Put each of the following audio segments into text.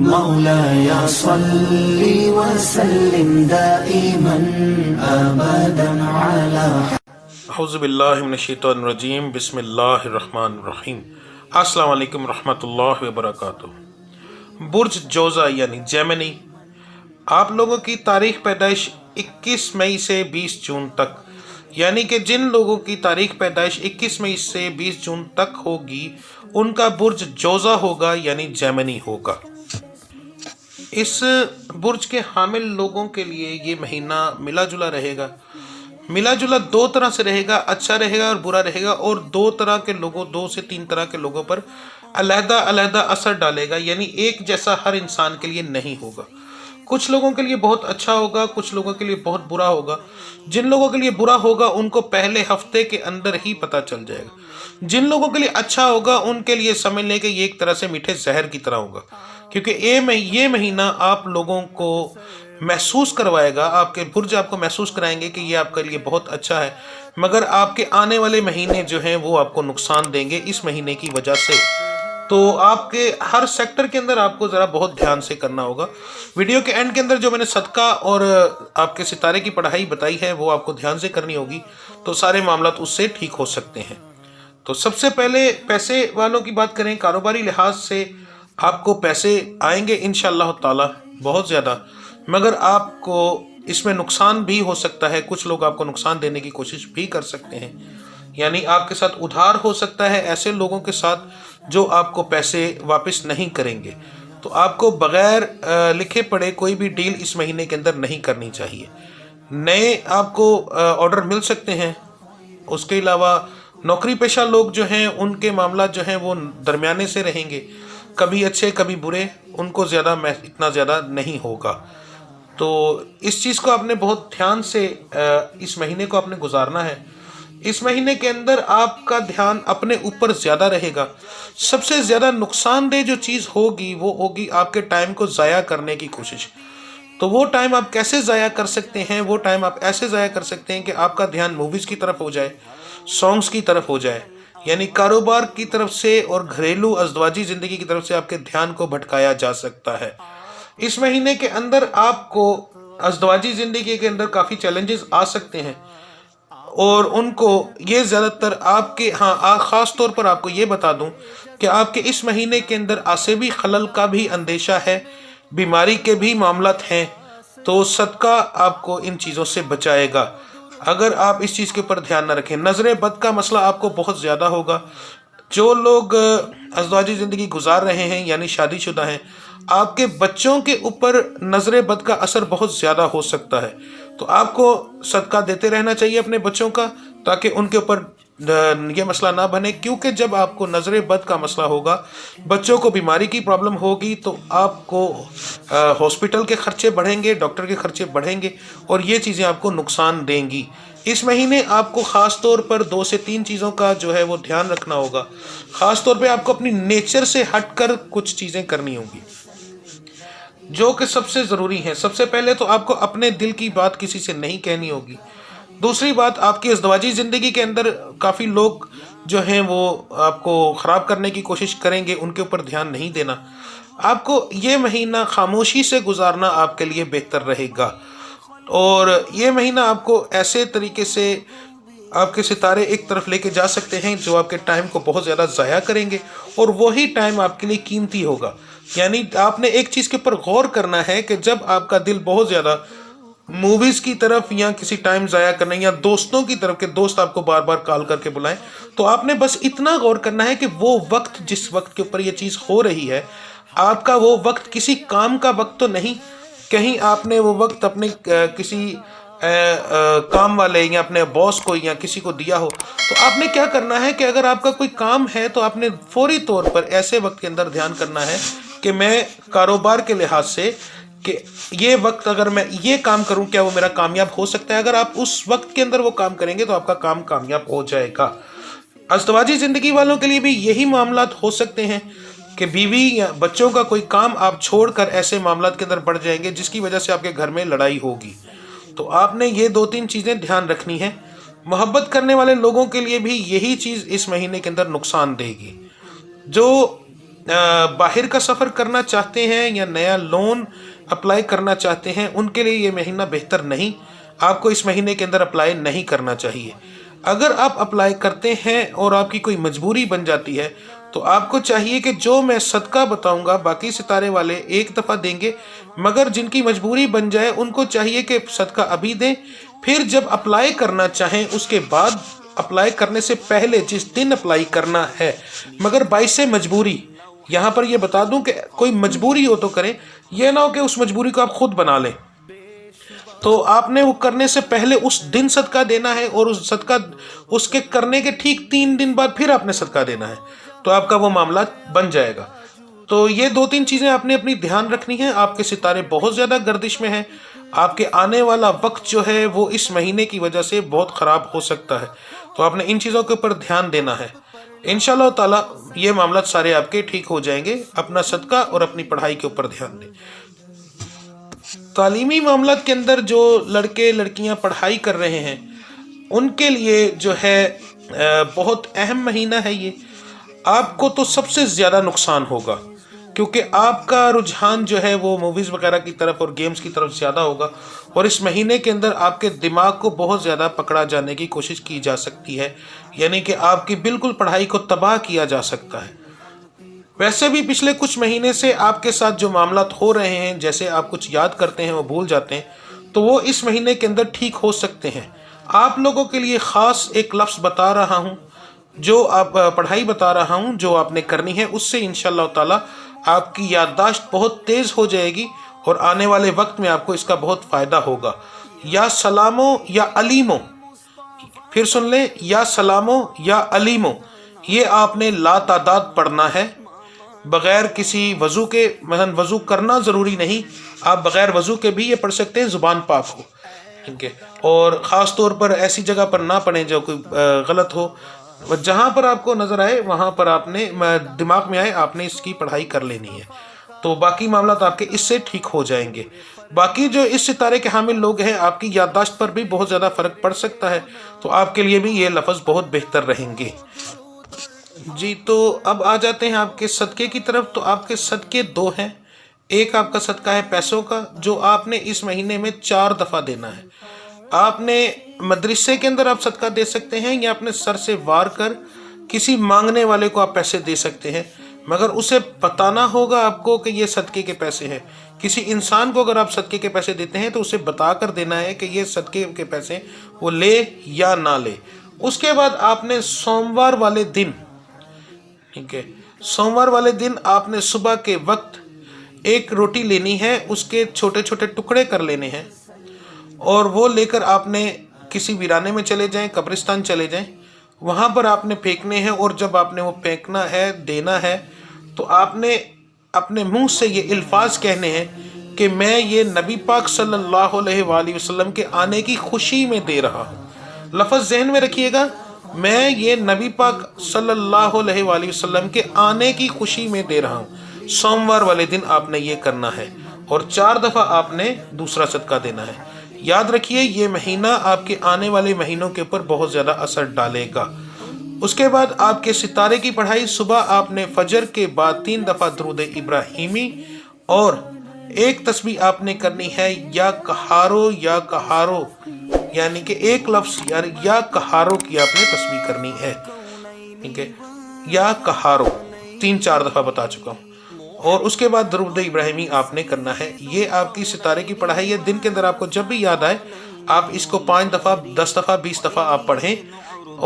مولاي صل وسلم دائما ابدا على اعوذ باللہ من الشیطان الرجیم، بسم اللہ الرحمن الرحیم۔ السلام علیکم ورحمۃ اللہ وبرکاتہ۔ برج جوزہ یعنی جیمنی، آپ لوگوں کی تاریخ پیدائش 21 مئی سے 20 جون تک، یعنی کہ جن لوگوں کی تاریخ پیدائش 21 مئی سے 20 جون تک ہوگی ان کا برج جوزہ ہوگا یعنی جیمنی ہوگا۔ اس برج کے حامل لوگوں کے لیے یہ مہینہ ملا جلا رہے گا۔ ملا جلا دو طرح سے رہے گا، اچھا رہے گا اور برا رہے گا، اور دو سے تین طرح کے لوگوں پر علیحدہ علیحدہ اثر ڈالے گا، یعنی ایک جیسا ہر انسان کے لیے نہیں ہوگا۔ کچھ لوگوں کے لیے بہت اچھا ہوگا، کچھ لوگوں کے لیے بہت برا ہوگا۔ جن لوگوں کے لیے برا ہوگا ان کو پہلے ہفتے کے اندر ہی پتہ چل جائے گا۔ جن لوگوں کے لیے اچھا ہوگا ان کے لیے سمجھ لیں کہ یہ ایک طرح سے میٹھے زہر کی طرح ہوگا، کیونکہ یہ مہینہ آپ لوگوں کو محسوس کروائے گا، آپ کے برج آپ کو محسوس کرائیں گے کہ یہ آپ کے لیے بہت اچھا ہے، مگر آپ کے آنے والے مہینے جو ہیں وہ آپ کو نقصان دیں گے اس مہینے کی وجہ سے۔ تو آپ کے ہر سیکٹر کے اندر آپ کو ذرا بہت دھیان سے کرنا ہوگا۔ ویڈیو کے اینڈ کے اندر جو میں نے صدقہ اور آپ کے ستارے کی پڑھائی بتائی ہے وہ آپ کو دھیان سے کرنی ہوگی، تو سارے معاملات اس سے ٹھیک ہو سکتے ہیں۔ تو سب سے پہلے پیسے والوں کی بات کریں، کاروباری لحاظ سے آپ کو پیسے آئیں گے انشاءاللہ تعالی بہت زیادہ، مگر آپ کو اس میں نقصان بھی ہو سکتا ہے۔ کچھ لوگ آپ کو نقصان دینے کی کوشش بھی کر سکتے ہیں، یعنی آپ کے ساتھ ادھار ہو سکتا ہے ایسے لوگوں کے ساتھ جو آپ کو پیسے واپس نہیں کریں گے۔ تو آپ کو بغیر لکھے پڑھے کوئی بھی ڈیل اس مہینے کے اندر نہیں کرنی چاہیے۔ نئے آپ کو آرڈر مل سکتے ہیں۔ اس کے علاوہ نوکری پیشہ لوگ جو ہیں ان کے معاملات جو ہیں وہ درمیانے سے رہیں گے، کبھی اچھے کبھی برے، ان کو اتنا زیادہ نہیں ہوگا۔ تو اس چیز کو آپ نے بہت دھیان سے اس مہینے کو آپ نے گزارنا ہے۔ اس مہینے کے اندر آپ کا دھیان اپنے اوپر زیادہ رہے گا۔ سب سے زیادہ نقصان دہ جو چیز ہوگی وہ ہوگی آپ کے ٹائم کو ضائع کرنے کی کوشش۔ تو وہ ٹائم آپ کیسے ضائع کر سکتے ہیں؟ وہ ٹائم آپ ایسے ضائع کر سکتے ہیں کہ آپ کا دھیان موویز کی طرف ہو جائے، سانگز کی طرف ہو جائے، یعنی کاروبار کی طرف سے اور گھریلو ازدواجی زندگی کی طرف سے آپ کے دھیان کو بھٹکایا جا سکتا ہے۔ اس مہینے کے اندر آپ کو ازدواجی زندگی کے اندر کافی چیلنجز آ سکتے ہیں، اور ان کو یہ زیادہ تر آپ کے خاص طور پر آپ کو یہ بتا دوں کہ آپ کے اس مہینے کے اندر عصبی خلل کا بھی اندیشہ ہے، بیماری کے بھی معاملات ہیں، تو صدقہ آپ کو ان چیزوں سے بچائے گا اگر آپ اس چیز کے اوپر دھیان نہ رکھیں۔ نظر بد کا مسئلہ آپ کو بہت زیادہ ہوگا۔ جو لوگ ازدواجی زندگی گزار رہے ہیں یعنی شادی شدہ ہیں، آپ کے بچوں کے اوپر نظر بد کا اثر بہت زیادہ ہو سکتا ہے، تو آپ کو صدقہ دیتے رہنا چاہیے اپنے بچوں کا، تاکہ ان کے اوپر یہ مسئلہ نہ بنے، کیونکہ جب آپ کو نظر بد کا مسئلہ ہوگا، بچوں کو بیماری کی پرابلم ہوگی، تو آپ کو ہاسپٹل کے خرچے بڑھیں گے، ڈاکٹر کے خرچے بڑھیں گے، اور یہ چیزیں آپ کو نقصان دیں گی۔ اس مہینے آپ کو خاص طور پر 2 سے 3 چیزوں کا جو ہے وہ دھیان رکھنا ہوگا۔ خاص طور پہ آپ کو اپنی نیچر سے ہٹ کر کچھ چیزیں کرنی ہوں گی جو کہ سب سے ضروری ہیں۔ سب سے پہلے تو آپ کو اپنے دل کی بات کسی سے نہیں کہنی ہوگی۔ دوسری بات، آپ کی ازدواجی زندگی کے اندر کافی لوگ جو ہیں وہ آپ کو خراب کرنے کی کوشش کریں گے، ان کے اوپر دھیان نہیں دینا۔ آپ کو یہ مہینہ خاموشی سے گزارنا آپ کے لیے بہتر رہے گا، اور یہ مہینہ آپ کو ایسے طریقے سے آپ کے ستارے ایک طرف لے کے جا سکتے ہیں جو آپ کے ٹائم کو بہت زیادہ ضائع کریں گے، اور وہی ٹائم آپ کے لیے قیمتی ہوگا۔ یعنی آپ نے ایک چیز کے اوپر غور کرنا ہے کہ جب آپ کا دل بہت زیادہ موویز کی طرف یا کسی ٹائم ضائع کرنے یا دوستوں کی طرف، کہ دوست آپ کو بار بار کال کر کے بلائیں، تو آپ نے بس اتنا غور کرنا ہے کہ وہ وقت جس وقت کے اوپر یہ چیز ہو رہی ہے، آپ کا وہ وقت کسی کام کا وقت تو نہیں، کہیں آپ نے وہ وقت اپنے کسی کام والے یا اپنے باس کو یا کسی کو دیا ہو۔ تو آپ نے کیا کرنا ہے کہ اگر آپ کا کوئی کام ہے تو آپ نے فوری طور پر ایسے وقت کے اندر دھیان کرنا ہے کہ میں کاروبار کے لحاظ سے کہ یہ وقت اگر میں یہ کام کروں کیا وہ میرا کامیاب ہو سکتا ہے۔ اگر آپ اس وقت کے اندر وہ کام کریں گے تو آپ کا کام کامیاب ہو جائے گا۔ ازدواجی زندگی والوں کے لیے بھی یہی معاملات ہو سکتے ہیں کہ بیوی یا بچوں کا کوئی کام آپ چھوڑ کر ایسے معاملات کے اندر بڑھ جائیں گے جس کی وجہ سے آپ کے گھر میں لڑائی ہوگی۔ تو آپ نے یہ 2-3 چیزیں دھیان رکھنی ہے۔ محبت کرنے والے لوگوں کے لیے بھی یہی چیز اس مہینے کے اندر نقصان دے گی۔ جو باہر کا سفر کرنا چاہتے ہیں یا نیا لون اپلائی کرنا چاہتے ہیں، ان کے لیے یہ مہینہ بہتر نہیں، آپ کو اس مہینے کے اندر اپلائی نہیں کرنا چاہیے۔ اگر آپ اپلائی کرتے ہیں اور آپ کی کوئی مجبوری بن جاتی ہے تو آپ کو چاہیے کہ جو میں صدقہ بتاؤں گا باقی ستارے والے ایک دفعہ دیں گے، مگر جن کی مجبوری بن جائے ان کو چاہیے کہ صدقہ ابھی دیں، پھر جب اپلائی کرنا چاہیں اس کے بعد، اپلائی کرنے سے پہلے جس دن اپلائی کرنا ہے، مگر باعث مجبوری، یہاں پر یہ بتا دوں کہ کوئی مجبوری ہو تو کریں، یہ نہ ہو کہ اس مجبوری کو آپ خود بنا لیں۔ تو آپ نے وہ کرنے سے پہلے اس دن صدقہ دینا ہے، اور اس صدقہ اس کے کرنے کے ٹھیک 3 دن بعد پھر آپ نے صدقہ دینا ہے، تو آپ کا وہ معاملہ بن جائے گا۔ تو یہ 2-3 چیزیں آپ نے اپنی دھیان رکھنی ہیں۔ آپ کے ستارے بہت زیادہ گردش میں ہیں، آپ کے آنے والا وقت جو ہے وہ اس مہینے کی وجہ سے بہت خراب ہو سکتا ہے، تو آپ نے ان چیزوں کے اوپر دھیان دینا ہے۔ انشاءاللہ تعالی یہ معاملات سارے آپ کے ٹھیک ہو جائیں گے۔ اپنا صدقہ اور اپنی پڑھائی کے اوپر دھیان دیں۔ تعلیمی معاملات کے اندر جو لڑکے لڑکیاں پڑھائی کر رہے ہیں ان کے لیے جو ہے بہت اہم مہینہ ہے یہ۔ آپ کو تو سب سے زیادہ نقصان ہوگا، کیونکہ آپ کا رجحان جو ہے وہ موویز وغیرہ کی طرف اور گیمز کی طرف زیادہ ہوگا، اور اس مہینے کے اندر آپ کے دماغ کو بہت زیادہ پکڑا جانے کی کوشش کی جا سکتی ہے، یعنی کہ آپ کی بالکل پڑھائی کو تباہ کیا جا سکتا ہے۔ ویسے بھی پچھلے کچھ مہینے سے آپ کے ساتھ جو معاملات ہو رہے ہیں، جیسے آپ کچھ یاد کرتے ہیں وہ بھول جاتے ہیں، تو وہ اس مہینے کے اندر ٹھیک ہو سکتے ہیں۔ آپ لوگوں کے لیے خاص ایک لفظ بتا رہا ہوں، جو آپ پڑھائی بتا رہا ہوں جو آپ نے کرنی ہے، اس سے انشاءاللہ تعالی آپ کی یادداشت بہت تیز ہو جائے گی، اور آنے والے وقت میں آپ کو اس کا بہت فائدہ ہوگا۔ یا سلامو یا علیمو، پھر سن لیں، یا سلامو یا علیمو، یہ آپ نے لا تعداد پڑھنا ہے بغیر کسی وضو کے۔ مثلا وضو کرنا ضروری نہیں، آپ بغیر وضو کے بھی یہ پڑھ سکتے ہیں، زبان پاک ہو، ٹھیک ہے۔ اور خاص طور پر ایسی جگہ پر نہ پڑھیں جو کوئی غلط ہو، جہاں پر آپ کو نظر آئے وہاں پر آپ نے دماغ میں آئے آپ نے اس کی پڑھائی کر لینی ہے، تو باقی معاملات آپ کے اس سے ٹھیک ہو جائیں گے۔ باقی جو اس ستارے کے حامل لوگ ہیں، آپ کی یادداشت پر بھی بہت زیادہ فرق پڑ سکتا ہے، تو آپ کے لیے بھی یہ لفظ بہت بہتر رہیں گے۔ جی، تو اب آ جاتے ہیں آپ کے صدقے کی طرف۔ تو آپ کے صدقے 2 ہیں۔ ایک آپ کا صدقہ ہے پیسوں کا، جو آپ نے اس مہینے میں 4 دفعہ دینا ہے۔ آپ نے مدرسے کے اندر آپ صدقہ دے سکتے ہیں، یا اپنے سر سے وار کر کسی مانگنے والے کو آپ پیسے دے سکتے ہیں، مگر اسے بتانا ہوگا آپ کو کہ یہ صدقے کے پیسے ہیں۔ کسی انسان کو اگر آپ صدقے کے پیسے دیتے ہیں تو اسے بتا کر دینا ہے کہ یہ صدقے کے پیسے وہ لے یا نہ لے۔ اس کے بعد آپ نے سوموار والے دن، ٹھیک ہے، سوموار والے دن آپ نے صبح کے وقت ایک روٹی لینی ہے، اس کے چھوٹے چھوٹے ٹکڑے کر لینے ہیں، اور وہ لے کر آپ نے کسی ویرانے میں چلے جائیں، قبرستان چلے جائیں، وہاں پر آپ نے پھینکنے ہیں۔ اور جب آپ نے وہ پھینکنا ہے، دینا ہے، تو آپ نے اپنے منہ سے یہ الفاظ کہنے ہیں کہ میں یہ نبی پاک صلی اللہ علیہ وآلہ وسلم کے آنے کی خوشی میں دے رہا ہوں۔ لفظ ذہن میں رکھیے گا، میں یہ نبی پاک صلی اللہ علیہ وآلہ وسلم کے آنے کی خوشی میں دے رہا ہوں۔ سوموار والے دن آپ نے یہ کرنا ہے، اور 4 دفعہ آپ نے دوسرا صدقہ دینا ہے۔ یاد رکھیے یہ مہینہ آپ کے آنے والے مہینوں کے اوپر بہت زیادہ اثر ڈالے گا۔ اس کے بعد آپ کے ستارے کی پڑھائی، صبح آپ نے فجر کے بعد 3 دفعہ درود ابراہیمی اور ایک تسبیح آپ نے کرنی ہے، یا کہارو یا کہارو، یعنی کہ ایک لفظ یا کہارو کی آپ نے تسبیح کرنی ہے، ٹھیک ہے، یا کہارو 3-4 دفعہ بتا چکا ہوں۔ اور اس کے بعد درود ابراہیمی آپ نے کرنا ہے۔ یہ آپ کی ستارے کی پڑھائی ہے۔ دن کے اندر آپ کو جب بھی یاد آئے آپ اس کو 5 دفعہ 10 دفعہ 20 دفعہ آپ پڑھیں،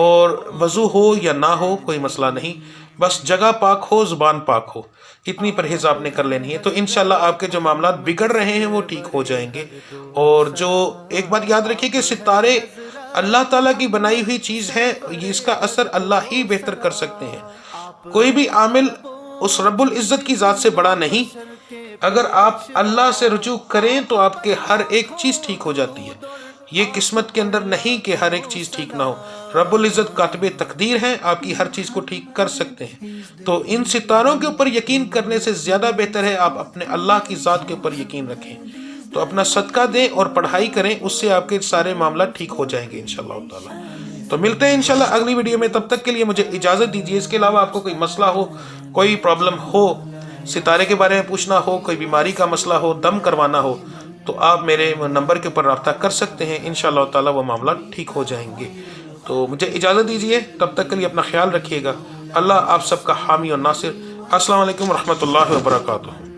اور وضو ہو یا نہ ہو کوئی مسئلہ نہیں، بس جگہ پاک ہو، زبان پاک ہو، اتنی پرہیز آپ نے کر لینی ہے۔ تو انشاءاللہ آپ کے جو معاملات بگڑ رہے ہیں وہ ٹھیک ہو جائیں گے۔ اور جو ایک بات یاد رکھیے کہ ستارے اللہ تعالیٰ کی بنائی ہوئی چیز ہے، اس کا اثر اللہ ہی بہتر کر سکتے ہیں۔ کوئی بھی عامل اس رب العزت کی ذات سے بڑا نہیں۔ اگر آپ اللہ سے رجوع کریں تو آپ کے ہر ایک چیز ٹھیک ہو جاتی ہے۔ یہ قسمت کے اندر نہیں کہ ہر ایک چیز ٹھیک نہ ہو، رب العزت کاتب تقدیر ہیں، آپ کی ہر چیز کو ٹھیک کر سکتے ہیں۔ تو ان ستاروں کے اوپر یقین کرنے سے زیادہ بہتر ہے آپ اپنے اللہ کی ذات کے اوپر یقین رکھیں۔ تو اپنا صدقہ دیں اور پڑھائی کریں، اس سے آپ کے سارے معاملات ٹھیک ہو جائیں گے انشاءاللہ تعالی۔ تو ملتے ہیں انشاءاللہ اگلی ویڈیو میں، تب تک کے لیے مجھے اجازت دیجیے۔ اس کے علاوہ آپ کو کوئی مسئلہ ہو، کوئی پرابلم ہو، ستارے کے بارے میں پوچھنا ہو، کوئی بیماری کا مسئلہ ہو، دم کروانا ہو، تو آپ میرے نمبر کے اوپر رابطہ کر سکتے ہیں، انشاءاللہ تعالی وہ معاملات ٹھیک ہو جائیں گے۔ تو مجھے اجازت دیجیے، تب تک کے لیے اپنا خیال رکھیے گا۔ اللہ آپ سب کا حامی اور ناصر۔ السلام علیکم ورحمۃ اللہ وبرکاتہ۔